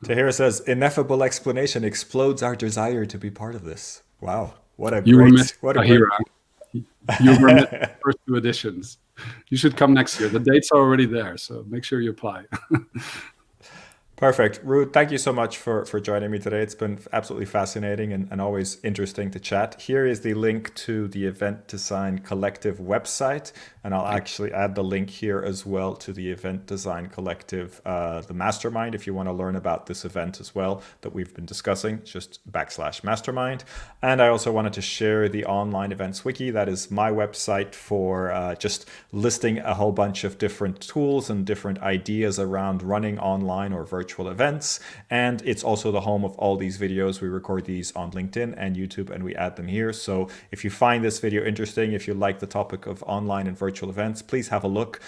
Tahira says, ineffable explanation explodes our desire to be part of this. Wow. You were missing What a great. Tahira. You were missing the first 2 editions. You should come next year. The dates are already there, so make sure you apply. Perfect. Ruud, thank you so much for joining me today. It's been absolutely fascinating and always interesting to chat. Here is the link to the Event Design Collective website, and I'll actually add the link here as well to the Event Design Collective, the Mastermind, if you want to learn about this event as well that we've been discussing, just /mastermind. And I also wanted to share the online events wiki. That is my website for just listing a whole bunch of different tools and different ideas around running online or virtual events. And it's also the home of all these videos. We record these on LinkedIn and YouTube, and we add them here. So if you find this video interesting, if you like the topic of online and virtual events, please have a look.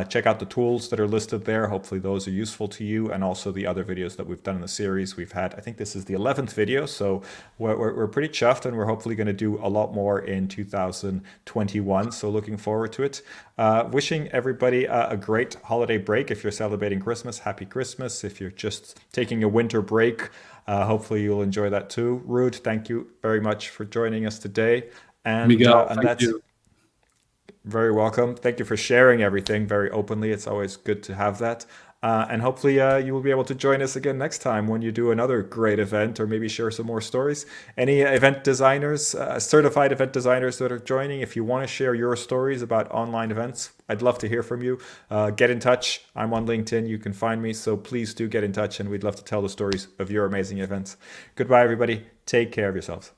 Check out the tools that are listed there. Hopefully those are useful to you, and also the other videos that we've done in the series. We've had, I think this is the 11th video, so we're pretty chuffed, and we're hopefully going to do a lot more in 2021. So looking forward to it. Wishing everybody a great holiday break. If you're celebrating Christmas, happy Christmas. If you're just taking a winter break, hopefully you'll enjoy that too. Ruud, thank you very much for joining us today. And, Miguel, and thank that's you. very welcome. Thank you for sharing everything very openly. It's always good to have that. And hopefully you will be able to join us again next time when you do another great event, or maybe share some more stories. Any event designers, certified event designers that are joining, if you want to share your stories about online events, I'd love to hear from you. Get in touch. I'm on LinkedIn. You can find me. So please do get in touch, and we'd love to tell the stories of your amazing events. Goodbye, everybody. Take care of yourselves.